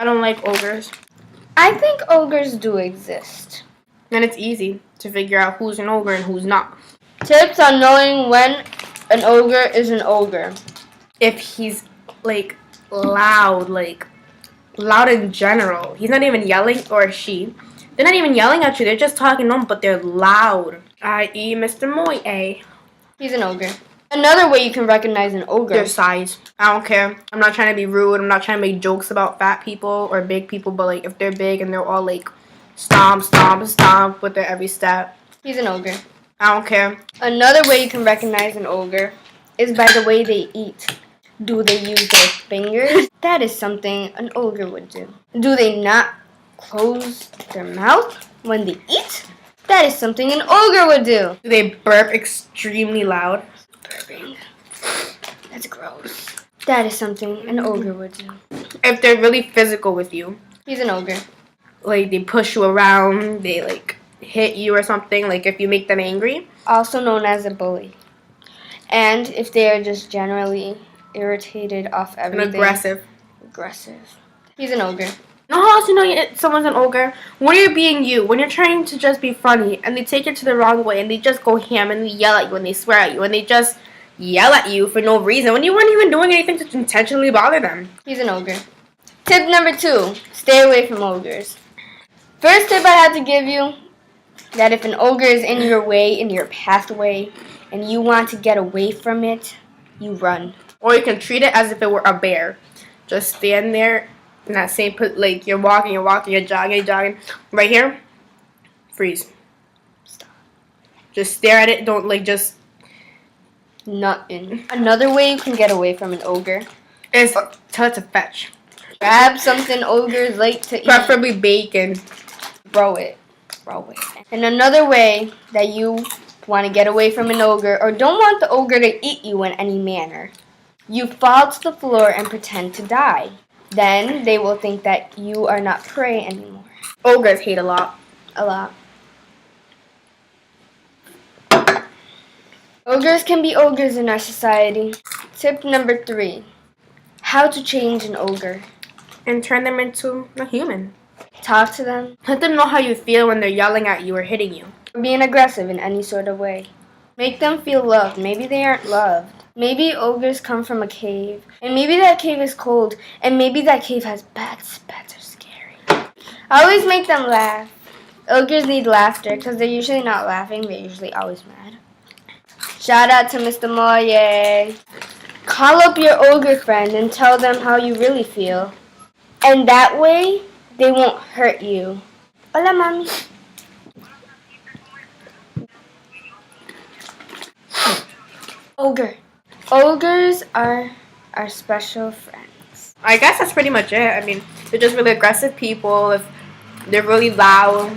I don't like ogres. I think ogres do exist. And it's easy to figure out who's an ogre and who's not. Tips on knowing when an ogre is an ogre. If he's like loud in general. He's not even yelling, or she. They're not even yelling at you. They're just talking normal, but they're loud. I.e. Mr. Moye. He's an ogre. Another way you can recognize an ogre. Their size. I don't care. I'm not trying to be rude. I'm not trying to make jokes about fat people or big people, but like if they're big and they're all like stomp, stomp, stomp with their every step. He's an ogre. I don't care. Another way you can recognize an ogre is by the way they eat. Do they use their fingers? That is something an ogre would do. Do they not close their mouth when they eat? That is something an ogre would do. Do they burp extremely loud? Burping. That's gross. That is something an ogre would do. If they're really physical with you. He's an ogre. Like they push you around, they like hit you or something, like if you make them angry. Also known as a bully. And if they are just generally irritated off everything. And aggressive. Aggressive. He's an ogre. You know how else you know someone's an ogre? When you're being you, when you're trying to just be funny, and they take it to the wrong way, and they just go ham, and they yell at you, and they swear at you, and they just yell at you for no reason, when you weren't even doing anything to intentionally bother them. He's an ogre. Tip number 2, stay away from ogres. First tip I had to give you, that if an ogre is in your way, in your pathway, and you want to get away from it, you run. Or you can treat it as if it were a bear. Just stand there in that same like you're walking, you're jogging. Right here, freeze. Stop. Just stare at it. Don't like just. Nothing. Another way you can get away from an ogre is tell it to fetch. Grab something ogres like to eat. Preferably bacon. Throw it. And another way that you want to get away from an ogre or don't want the ogre to eat you in any manner, you fall to the floor and pretend to die. Then they will think that you are not prey anymore. Ogres hate a lot. A lot. Ogres can be ogres in our society. Tip number 3. How to change an ogre. And turn them into a human. Talk to them. Let them know how you feel when they're yelling at you or hitting you. Or being aggressive in any sort of way. Make them feel loved. Maybe they aren't loved. Maybe ogres come from a cave. And maybe that cave is cold. And maybe that cave has bats. Bats are scary. I always make them laugh. Ogres need laughter because they're usually not laughing. They're usually always mad. Shout out to Mr. Moye. Call up your ogre friend and tell them how you really feel. And that way, they won't hurt you. Hola, mami. Ogre. Ogres are our special friends. I guess that's pretty much it. I mean, they're just really aggressive people. If they're really loud,